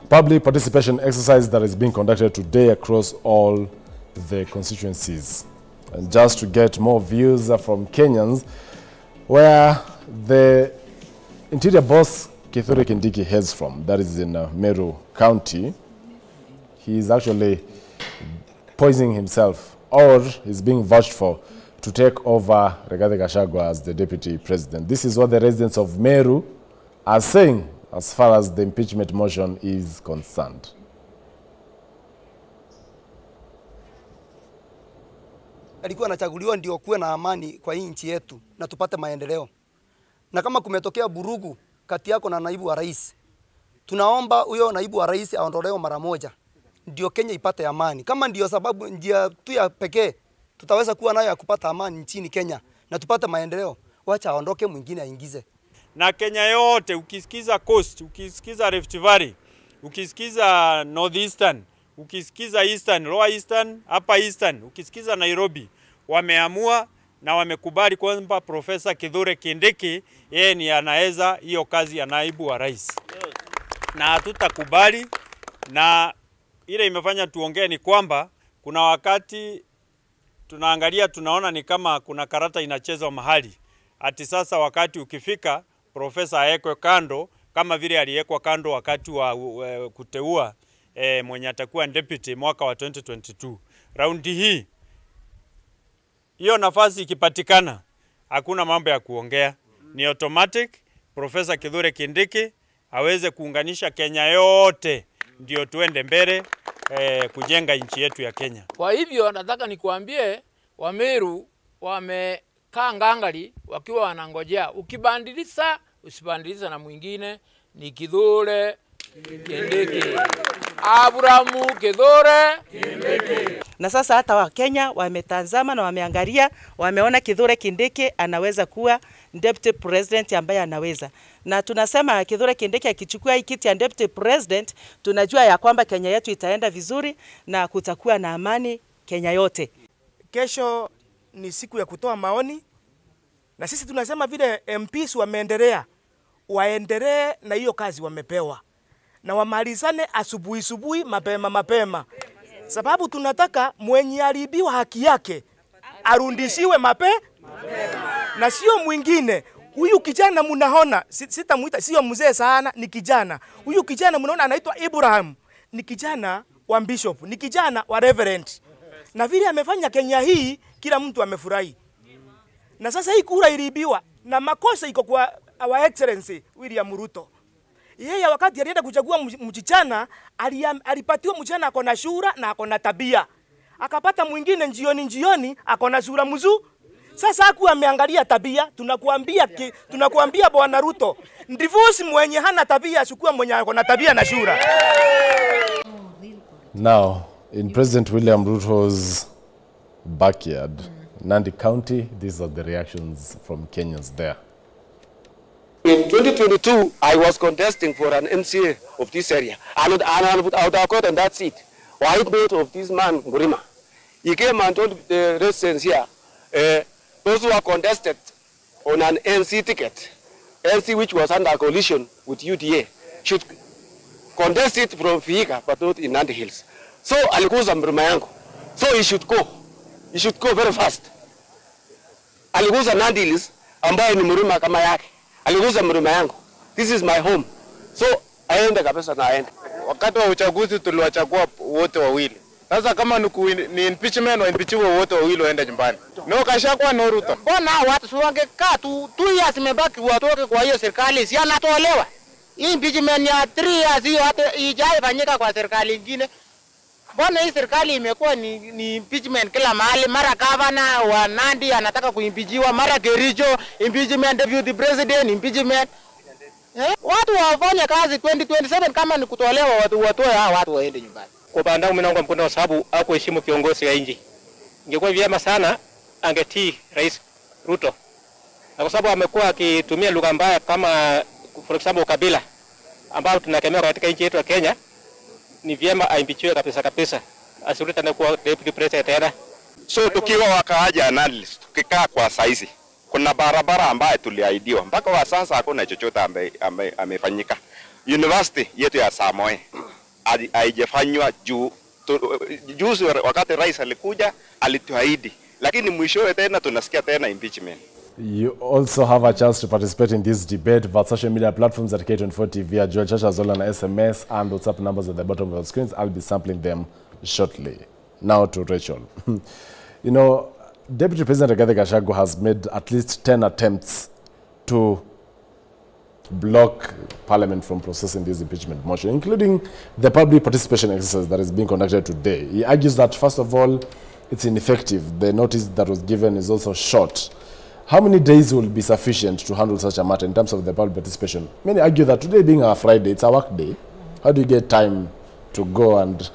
public participation exercise that is being conducted today across all the constituencies. And just to get more views from Kenyans, where the interior boss Kithure Kindiki hails from, that is in Meru County, he is actually poisoning himself, or is being vouched for to take over Rigathi Gachagua as the deputy president. This is what the residents of Meru are saying as far as the impeachment motion is concerned. Alikuwa anachaguliwa ndio kuwe na amani kwa hii nchi yetu na tupate maendeleo. Na kama kumetokea burugu kati yako na naibu wa rais, tunaomba huyo naibu wa rais aondolewe mara moja ndio Kenya ipate amani. Kama ndio sababu njia tu ya pekee tutaweza kuwa nayo ya kupata amani nchini Kenya na tupate maendeleo, wacha aondoke, mwingine aingize. Na Kenya yote, ukisikiza Coast, ukisikiza Rift Valley, ukisikiza Northeastern, ukisikiza Eastern, Lower Eastern, Upper Eastern, ukisikiza Nairobi, wameamua na wamekubali kwamba Profesa Kithure Kindiki yeye ni anaweza hiyo kazi ya naibu wa rais. Na hatutakubali, na ile imefanya tuongee ni kwamba kuna wakati tunaangalia tunaona ni kama kuna karata inachezwa mahali. Ati sasa wakati ukifika profesa aekwe kando kama vile aliekwa kando wakati wa kuteua mwenye atakuwa deputy mwaka wa 2022. Raundi hii hiyo nafasi ikipatikana hakuna mambo ya kuongea. Ni automatic Profesa Kithure Kindiki aweze kuunganisha Kenya yote ndio tuende mbele kujenga nchi yetu ya Kenya. Kwa hivyo nataka nikuambie Wameru wamekaa ngangali wakiwa wanangojea. Ukibandilisa usibandilisa na mwingine ni Kithure Kindiki. Abrahamu Kithure Kindiki. Na sasa hata wa Kenya wametazama na wameangalia, wameona Kithure Kindiki anaweza kuwa deputy president ambaye anaweza. Na tunasema Kithure Kindiki akichukua hii kiti ya deputy president, tunajua ya kwamba Kenya yetu itaenda vizuri na kutakuwa na amani Kenya yote. Kesho ni siku ya kutoa maoni, na sisi tunasema vile MPs wameendelea, waendelee na hiyo kazi wamepewa. Na wamalizane asubuhi mapema. Sababu tunataka mwenye alibiwa haki yake arudishiwe mapema. Na sio mwingine. Huyu kijana mnaona, sitamuita sio mzee sana, ni kijana. Huyu kijana mnaona anaitwa Abraham, ni kijana wa bishop, ni kijana wa reverend. Na vile amefanya Kenya hii kila mtu amefurahi. Na sasa hii kura iliibiwa na makosa iko kwa Our Excellency William Ruto. Yeye wakati alienda kuchagua mchichana, alipatiwa mchichana ako na shura na ako na tabia. Akapata mwingine njioni ako na shura mzuri. Sasa haku ameangalia tabia, tunakuambia Bwana Ruto, divorce mwenye hana tabia chukua mwenye ako na tabia na shura. Now, in President William Ruto's backyard, Nandi County, these are the reactions from Kenyans there. In 2022, I was contesting for an MCA of this area, and I put out a court, and that's it. White note of this man, Gurima. He came and told the residents here, those who are contested on an NC ticket, NC which was under coalition with UDA, should contest it from Vihiga, but not in Nandi Hills. So alikuza mrima yangu. So he should go. He should go very fast. Alikuza Nandi Hills ambaye ni mrima kama yake. Alikuza mrima yangu. This is my home. So aende kabisa na aende. Wakati wa uchaguzi tuliwachagua wote wawili. Sasa kama ni impeachment wa impeachiwa wote wawili waende nyumbani. No Gachagua no Ruto. Mbona watu wangekaa tu 2 years imebaki watoke kwa hiyo serikali si anatolewa. Hii impeachment ya 3 years hiyo hata ijaifanyika kwa serikali nyingine. Mbona hii serikali imekuwa ni impeachment kila mahali, mara governor wa Nandi anataka kuimpeachiwa, mara Kericho impeachment, deputy president impeachment. Watu wafanye kazi 2027 kama ni kutolewa watoe watu waende nyumbani. Kwa upande wangu mimi naunga mkono kwa sababu hakuheshimu kiongozi wa nchi. Ingekuwa vyema sana angetii Rais Ruto. Na kwa sababu amekuwa akitumia lugha mbaya kama for example kabila ambao tunakemea katika nchi yetu ya Kenya, ni vyema aimpichiwe kabisa. Asirudi na kuwa deputy president tena. So tukiwa wakaaja analyst, tukikaa kwa saizi, kuna barabara ambayo tuliahidiwa. Mpaka wa sasa hakuna chochote amefanyika. University yetu ya Samoei haijafanywa juu juzi wakati rais alikuja alituahidi, lakini mwishowe tena tunasikia tena impeachment. You also have a chance to participate in this debate via social media platforms at K24 Tv, Joel Chacha, as well as SMS and WhatsApp numbers at the bottom of the screens. I'll be sampling them shortly. Now to Rachel. You know, Deputy President Rigathi Gachagua has made at least 10 attempts to block Parliament from processing this impeachment motion, including the public participation exercise that is being conducted today. He argues that, first of all, it's ineffective. The notice that was given is also short. How many days will be sufficient to handle such a matter in terms of the public participation? Many argue that today being a Friday, it's a work day. How do you get time to go and,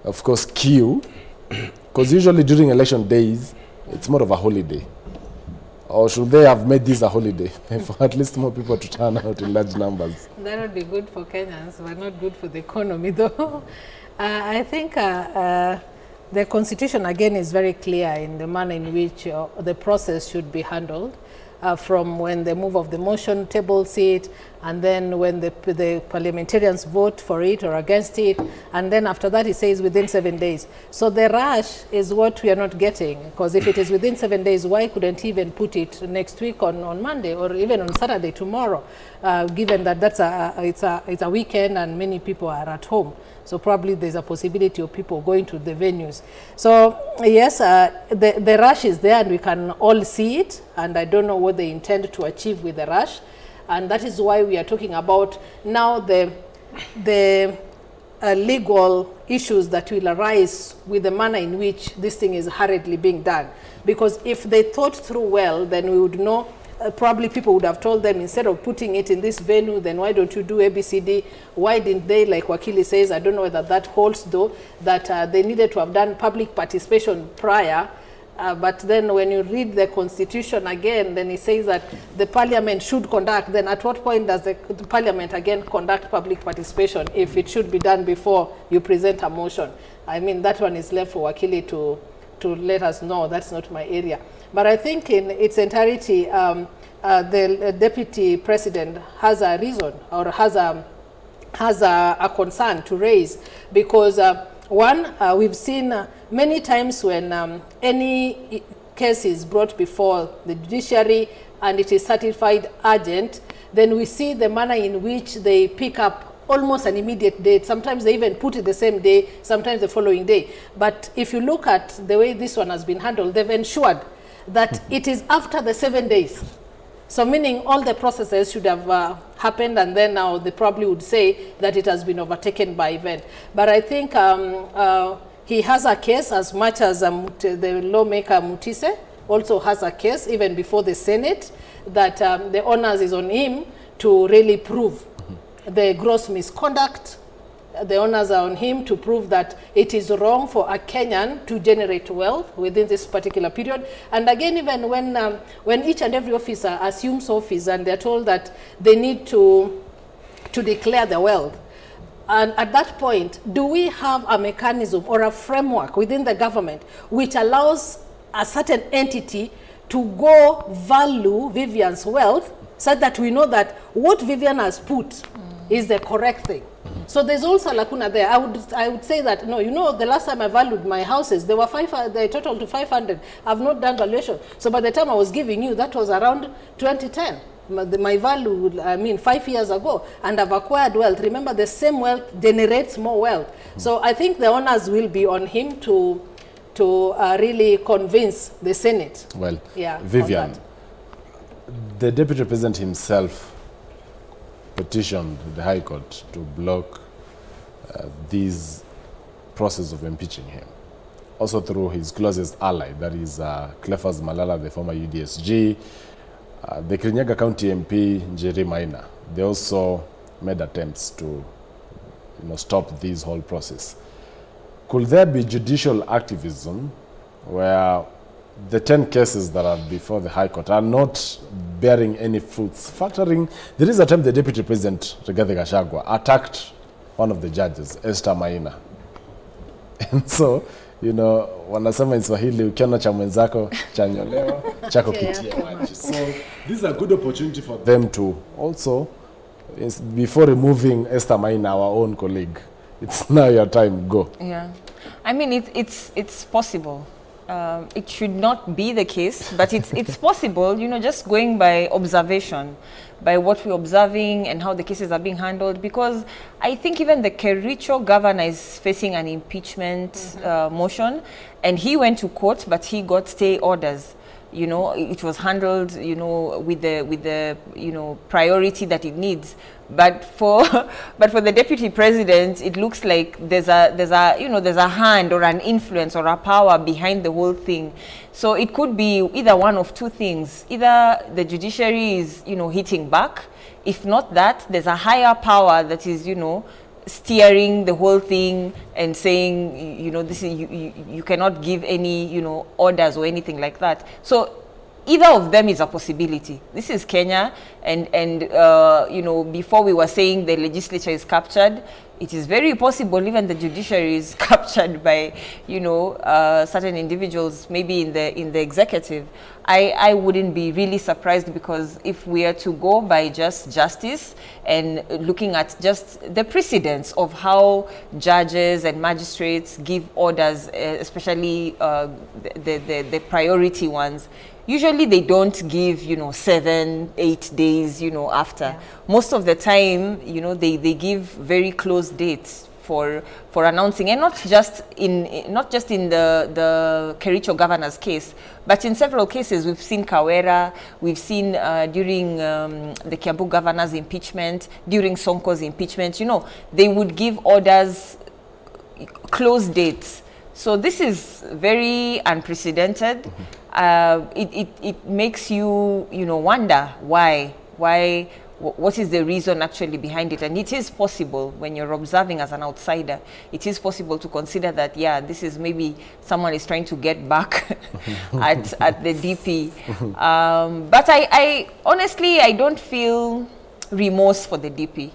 of course, queue? Because usually during election days, it's more of a holiday. Or should they have made this a holiday for at least more people to turn out in large numbers? That would be good for Kenyans, but not good for the economy, though. I think the Constitution, again, is very clear in the manner in which the process should be handled, from when the move of the motion tables it, and then when the parliamentarians vote for it or against it, and then after that it says within 7 days. So the rush is what we are not getting, because if it is within 7 days, why couldn't he even put it next week on Monday or even on Saturday, tomorrow, given that it's a weekend and many people are at home. So probably there's a possibility of people going to the venues. So yes, the rush is there and we can all see it, and I don't know what they intend to achieve with the rush. And that is why we are talking about now the legal issues that will arise with the manner in which this thing is hurriedly being done. Because if they thought through well, then we would know. Probably people would have told them, instead of putting it in this venue, then why don't you do ABCD? Why didn't they, like Wakili says, I don't know whether that holds though, that they needed to have done public participation prior. But then when you read the Constitution again, then it says that the Parliament should conduct. Then at what point does the Parliament again conduct public participation if it should be done before you present a motion? I mean, that one is left for Wakili to let us know. That's not my area. But I think in its entirety, the Deputy President has a reason or has a concern to raise, because one, we've seen many times when any case is brought before the judiciary and it is certified urgent, then we see the manner in which they pick up almost an immediate date. Sometimes they even put it the same day, sometimes the following day. But if you look at the way this one has been handled, they've ensured that it is after the 7 days. So meaning all the processes should have happened, and then now they probably would say that it has been overtaken by event. But I think he has a case, as much as the lawmaker Mutise also has a case even before the Senate, that the onus is on him to really prove the gross misconduct. The onus are on him to prove that it is wrong for a Kenyan to generate wealth within this particular period. And again, even when each and every officer assumes office and they're told that they need to declare the wealth, and at that point, do we have a mechanism or a framework within the government which allows a certain entity to go value Vivian's wealth so that we know that what Vivian has put is the correct thing? So there's also a lacuna there. I would say that, no, you know, the last time I valued my houses, they were they total to 500. I've not done valuation. So by the time I was giving you, that was around 2010. My value, I mean, 5 years ago, and I've acquired wealth. Remember, the same wealth generates more wealth. So I think the onus will be on him to really convince the Senate. Well, yeah, Vivian, the Deputy President himself petitioned the High Court to block this process of impeaching him, also through his closest ally, that is Cleophas Malala, the former UDSG, the Kirinyaga County MP, Njeri Maina. They also made attempts to stop this whole process. Could there be judicial activism where the 10 cases that are before the High Court are not bearing any fruits, factoring? There is a time the Deputy President, Rigathi Gachagua, attacked one of the judges, Esther Maina. And so, wanasema in Swahili, ukiona cha mwenzako chanyolewa, chako pitia maji. So this is a good opportunity for them to also, before removing Esther Maina, our own colleague, It's now your time, go. Yeah. I mean, it's possible. It should not be the case, but it's possible, you know, just going by observation, by what we're observing and how the cases are being handled, because I think even the Kericho governor is facing an impeachment motion, and he went to court, but he got stay orders. You know, it was handled, you know, with the you know, priority that it needs. But for the deputy president, it looks like there's a hand or an influence or a power behind the whole thing. So it could be either one of two things. Either the judiciary is, you know, hitting back. If not that, there's a higher power that is, you know, steering the whole thing and saying, you know, this is, you cannot give any, you know, orders or anything like that. So either of them is a possibility. This is Kenya, and you know, before we were saying the legislature is captured, it is very possible even the judiciary is captured by, you know, certain individuals, maybe in the executive. I wouldn't be really surprised, because if we are to go by just justice and looking at just the precedents of how judges and magistrates give orders, especially the priority ones, usually they don't give, you know, 7-8 days, you know, after. Yeah. Most of the time, you know, they give very close dates for announcing, and not just in the Kericho governor's case, but in several cases. We've seen Kawera, we've seen during the Kiambu governor's impeachment, during Sonko's impeachment, you know, they would give orders, close dates. So this is very unprecedented. It makes you, you know, wonder why, what is the reason actually behind it. And it is possible, when you're observing as an outsider, it is possible to consider that, yeah, this is maybe someone is trying to get back at the DP. But I honestly, I don't feel remorse for the DP.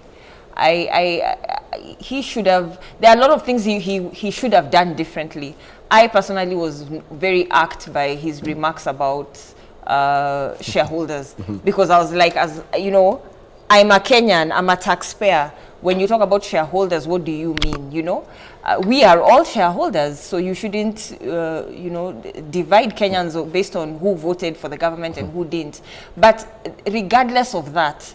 He should have, there are a lot of things he should have done differently. I personally was very irked by his remarks about shareholders, because I was like, as you know, I'm a Kenyan, I'm a taxpayer. When you talk about shareholders, what do you mean? You know, we are all shareholders, so you shouldn't, you know, divide Kenyans based on who voted for the government and who didn't. But regardless of that,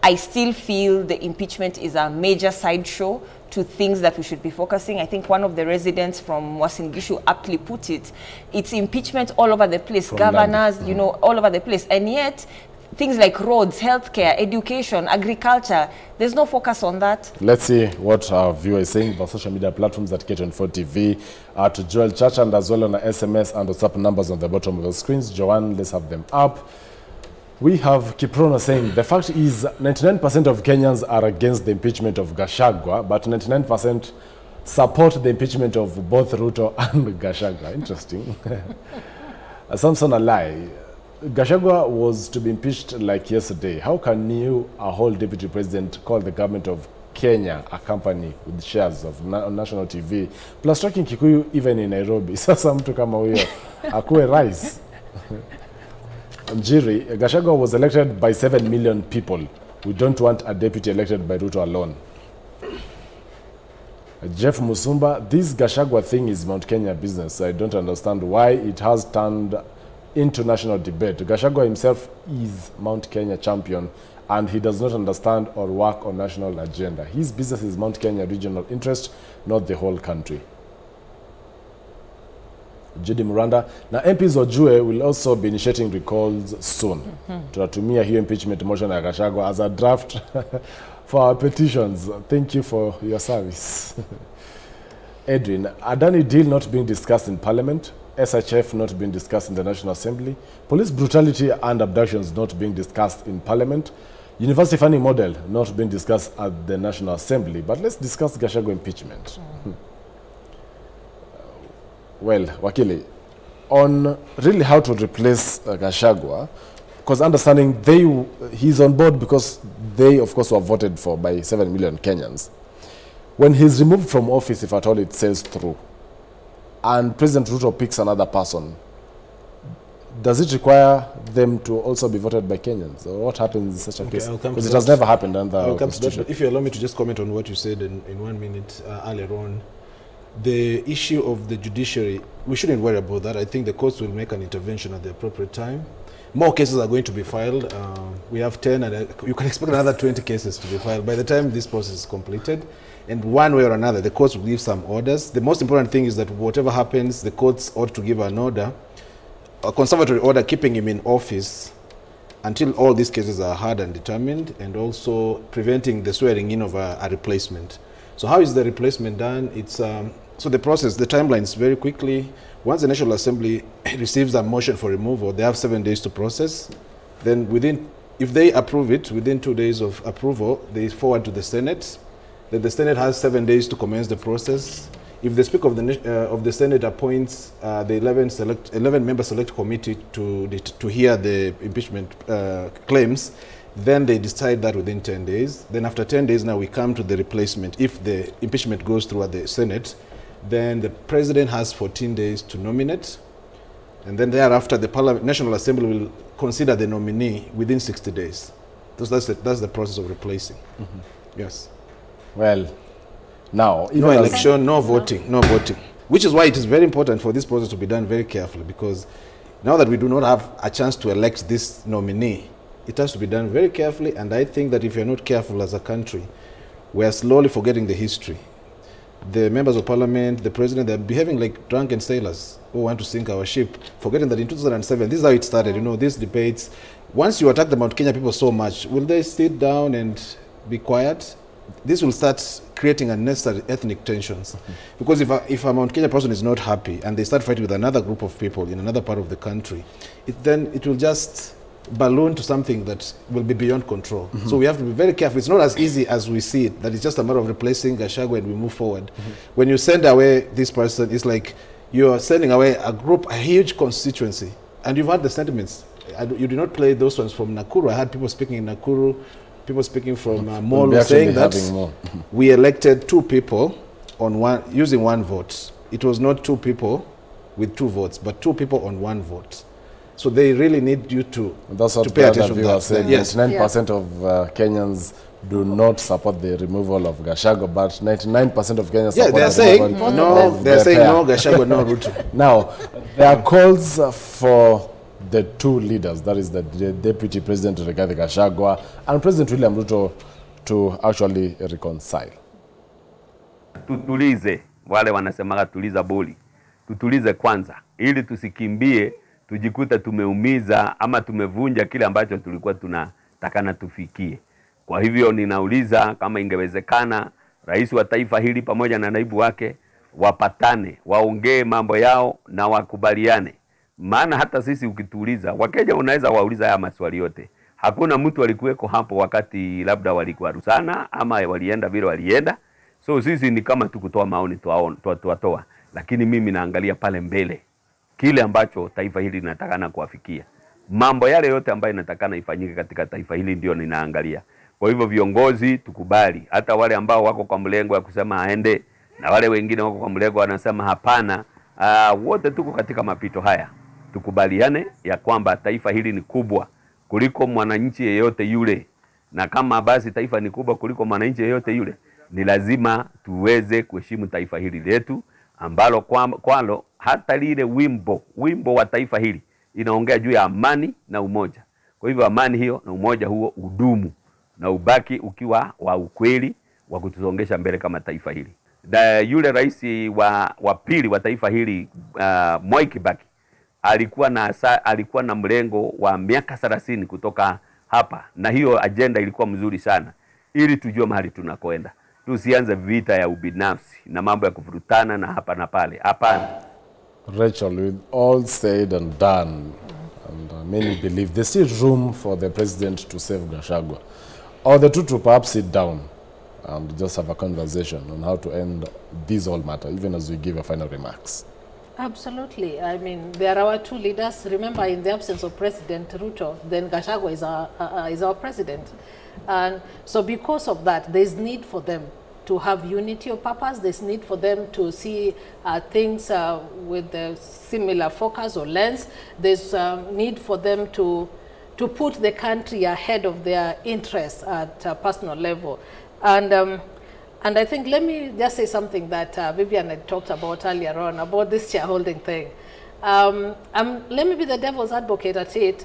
I still feel the impeachment is a major sideshow to things that we should be focusing. I think one of the residents from Uasin Gishu aptly put it. It's impeachment all over the place, from governors, you know, all over the place. And yet, things like roads, healthcare, education, agriculture, there's no focus on that. Let's see what our viewers are saying about social media platforms at K24 TV, to Joel Church, and as well on the SMS and WhatsApp numbers on the bottom of the screens. Joanne, let's have them up. We have Kiprono saying, the fact is 99% of Kenyans are against the impeachment of Gachagua, but 99% support the impeachment of both Ruto and Gachagua. Interesting. Samson Alai, Gachagua was to be impeached like yesterday. How can you, a whole deputy president, call the government of Kenya a company with shares of on national TV, plus talking Kikuyu even in Nairobi? Sasa mtu kama huyo akuwe rais. Njiri, Gachagua was elected by 7 million people. We don't want a deputy elected by Ruto alone. Jeff Musumba, this Gachagua thing is Mount Kenya business. I don't understand why it has turned into national debate. Gachagua himself is Mount Kenya champion, and he does not understand or work on national agenda. His business is Mount Kenya regional interest, not the whole country. Judy Muranda. Now, MPs Ojue will also be initiating recalls soon. Tunatumia hiyo impeachment motion ya Gachagua as a draft for our petitions. Thank you for your service. Edwin, Adani deal not being discussed in Parliament, SHF not being discussed in the National Assembly, police brutality and abductions not being discussed in Parliament, university funding model not being discussed at the National Assembly. But let's discuss Gachagua impeachment. Well, Wakili, on really how to replace Gachagua, because understanding he's on board because they, of course, were voted for by 7 million Kenyans. When he's removed from office, if at all it sails through, and President Ruto picks another person, does it require them to also be voted by Kenyans? Or what happens in such a case? Because it has never happened under our constitution. If you allow me to just comment on what you said in 1 minute earlier on, the issue of the judiciary, we shouldn't worry about that. I think the courts will make an intervention at the appropriate time. More cases are going to be filed. We have 10, and you can expect another 20 cases to be filed by the time this process is completed. And one way or another, the courts will give some orders. The most important thing is that whatever happens, the courts ought to give an order, a conservatory order keeping him in office until all these cases are heard and determined, and also preventing the swearing in of a replacement. So how is the replacement done? It's so the process, the timeline is very quickly. Once the National Assembly receives a motion for removal, they have 7 days to process. Then if they approve it, within 2 days of approval, they forward to the Senate. Then the Senate has 7 days to commence the process. If the Speaker of the Senate appoints the 11-member select committee to hear the impeachment claims, then they decide that within 10 days. Then after 10 days now we come to the replacement. If the impeachment goes through at the Senate, then the President has 14 days to nominate. And then thereafter the National Assembly will consider the nominee within 60 days. That's the process of replacing. Yes. Well, now, no election, no voting, which is why it is very important for this process to be done very carefully, because now that we do not have a chance to elect this nominee, it has to be done very carefully. And I think that if you're not careful as a country, we are slowly forgetting the history. The members of parliament, the president, they're behaving like drunken sailors who want to sink our ship, forgetting that in 2007, this is how it started, you know, these debates. Once you attack the Mount Kenya people so much, will they sit down and be quiet? This will start creating unnecessary ethnic tensions. Because if a Mount Kenya person is not happy and they start fighting with another group of people in another part of the country, then it will just balloon to something that will be beyond control. So we have to be very careful. It's not as easy as we see it, that it's just a matter of replacing Gachagua and we move forward. When you send away this person, it's like you're sending away a huge constituency. And you've had the sentiments. You did not play those ones from Nakuru. I had people speaking in Nakuru, people speaking from Molo, saying that we elected 2 people on using 1 vote. It was not 2 people with 2 votes, but 2 people on 1 vote. So they really need you to pay attention to that. Yes, 99% of Kenyans do not support the removal of Gachagua, but 99% of Kenyans support they're saying no. They're saying no Gachagua, no Ruto. Now, there are calls for the 2 leaders, that is the Deputy President Rigathi Gachagua and President William Ruto, to actually reconcile. Tutulize, wale wanasemaga tuliza boli. Tutulize kwanza, ili tusikimbie tujikuta tumeumiza ama tumevunja kile ambacho tulikuwa tunatakana tufikie. Kwa hivyo ninauliza kama ingewezekana rais wa taifa hili pamoja na naibu wake wapatane, waongee mambo yao na wakubaliane. Maana hata sisi ukituuliza, Wakenya unaweza wauliza haya maswali yote. Hakuna mtu alikuweko hapo wakati labda walikuwa rusana ama walienda vile walienda. So sisi ni kama tukutoa maoni tuatoa. Lakini mimi naangalia pale mbele kile ambacho taifa hili linatakana kuafikia. Mambo yale yote ambayo inatakana ifanyike katika taifa hili ndio ninaangalia. Kwa hivyo viongozi tukubali, hata wale ambao wako kwa mlengo ya kusema aende na wale wengine wako kwa mlengo wanasema hapana, wote tuko katika mapito haya. Tukubaliane ya kwamba taifa hili ni kubwa kuliko mwananchi yeyote yule, na kama basi taifa ni kubwa kuliko mwananchi yeyote yule, ni lazima tuweze kuheshimu taifa hili letu ambalo kwalo hata lile wimbo wa taifa hili inaongea juu ya amani na umoja. Kwa hivyo amani hiyo na umoja huo udumu na ubaki ukiwa wa ukweli wa kutusongesha mbele kama taifa hili. Yule rais wa pili wa taifa hili Mwai Kibaki alikuwa na mlengo wa miaka 30 kutoka hapa, na hiyo agenda ilikuwa mzuri sana ili tujue mahali tunakoenda. Tusianze vita ya ubinafsi na mambo ya kuvurutana na hapa na pale. Hapana. Rachel, with all said and done, and many believe there's still room for the president to save Gachagua, or the two to perhaps sit down and just have a conversation on how to end this whole matter, even as we give our final remarks. Absolutely. I mean, there are our 2 leaders. Remember, in the absence of President Ruto, then Gachagua is our president. And so because of that, there's need for them to have unity of purpose. There's need for them to see things with a similar focus or lens. There's need for them to put the country ahead of their interests at a personal level. And I think, let me just say something that Vivian had talked about earlier on, about this shareholding thing. Let me be the devil's advocate at it.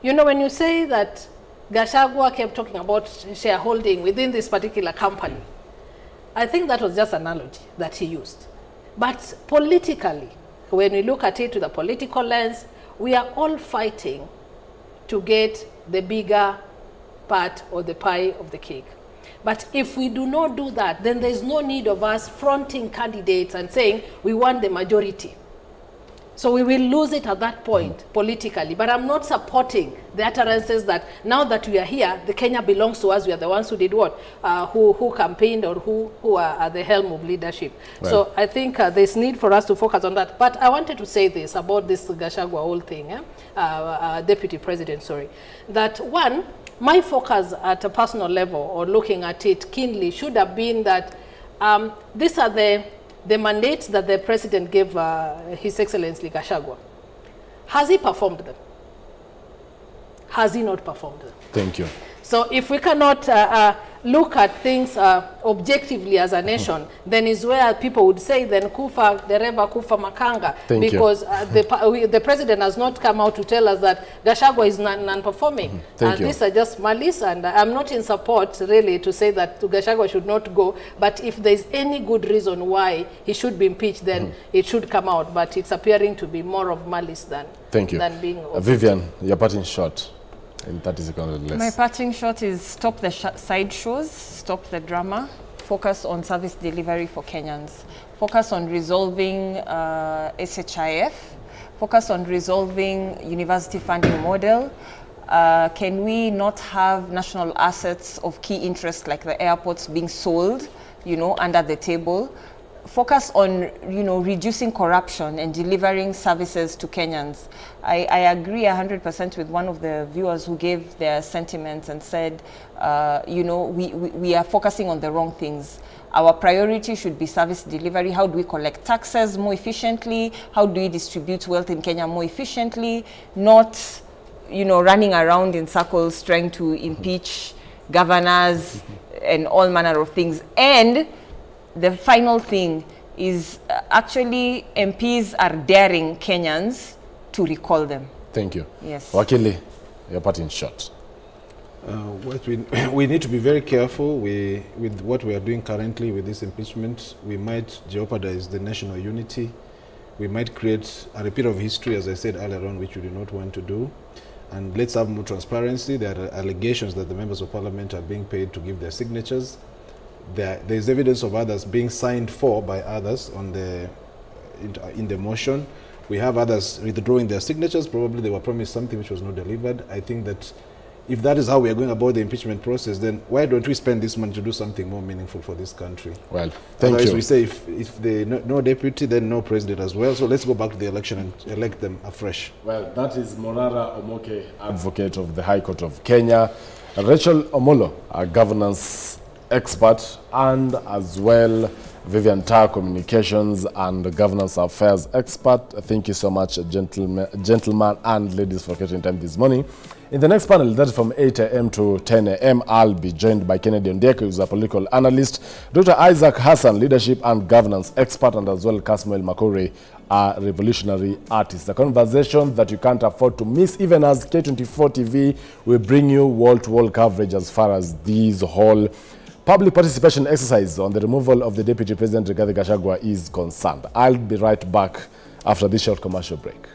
You know, when you say that Gachagua kept talking about shareholding within this particular company, I think that was just an analogy that he used. But politically, when we look at it with a political lens, we are all fighting to get the bigger part or the pie of the cake. But if we do not do that, then there's no need of us fronting candidates and saying we want the majority. So we will lose it at that point politically. But I'm not supporting the utterances that now that we are here, the Kenya belongs to us. We are the ones who did what? Who campaigned or who are at the helm of leadership. Right. So I think there's need for us to focus on that. But I wanted to say this about this Gachagua whole thing, Deputy President, sorry. That one, my focus at a personal level or looking at it keenly should have been that these are the mandates that the president gave His Excellency Gachagua. Has he performed them? Has he not performed them? Thank you. So if we cannot look at things objectively as a nation, then is where people would say, then kufa dereva kufa makanga. Thank because the president has not come out to tell us that Gachagua is non-performing. These are just malice, and I'm not in support really to say that Gachagua should not go, but if there's any good reason why he should be impeached, then it should come out, but it's appearing to be more of malice than, than being Vivian, your parting shot. In 30 seconds or less. My parting shot is stop the side shows, stop the drama, focus on service delivery for Kenyans, focus on resolving SHIF, focus on resolving university funding model. Can we not have national assets of key interest like the airports being sold, you know, under the table? Focus on, you know, reducing corruption and delivering services to Kenyans. I agree 100% with one of the viewers who gave their sentiments and said, you know, we are focusing on the wrong things. Our priority should be service delivery. How do we collect taxes more efficiently? How do we distribute wealth in Kenya more efficiently? Not, you know, running around in circles trying to impeach governors and all manner of things. And the final thing is actually MPs are daring Kenyans to recall them. Thank you. Yes. Wakili, your parting shot. What we need to be very careful with what we are doing currently with this impeachment. We might jeopardize the national unity. We might create a repeat of history, as I said earlier on, which we do not want to do. And let's have more transparency. There are allegations that the members of parliament are being paid to give their signatures. There is evidence of others being signed for by others on in the motion. We have others withdrawing their signatures. Probably they were promised something which was not delivered. I think that if that is how we are going about the impeachment process, then why don't we spend this money to do something more meaningful for this country? Well, thank you. We say if they no deputy, then no president as well. So let's go back to the election and elect them afresh. Well, that is Morara Omoke, advocate of the High Court of Kenya. Rachel Omolo, a governance expert, and as well Vivian Tar, communications and governance affairs expert. Thank you so much, gentlemen and ladies, for getting time this morning. In the next panel, that is from 8 a.m. to 10 a.m., I'll be joined by Kennedy Ondeke, who is a political analyst, Dr. Isaac Hassan, leadership and governance expert, and as well Kasmuel Makore, a revolutionary artist. A conversation that you can't afford to miss, even as K24 TV will bring you wall-to-wall coverage as far as these whole public participation exercise on the removal of the Deputy President Rigathi Gachagua is concerned. I'll be right back after this short commercial break.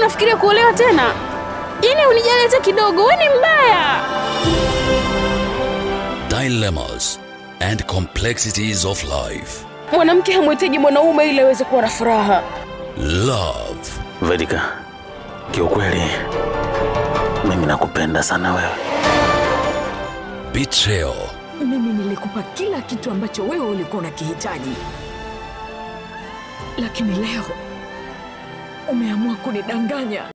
unafikiria kuolewa tena? Yaani unijali hata kidogo, wewe ni mbaya. Dilemmas and complexities of life. Mwanamke hamhitaji mwanaume ili aweze kuwa na furaha. Love. Vedika, kiukweli mimi nakupenda sana wewe. Betrayal. Mimi nilikupa kila kitu ambacho wewe ulikuwa unakihitaji. Lakini leo umeamua kunidanganya.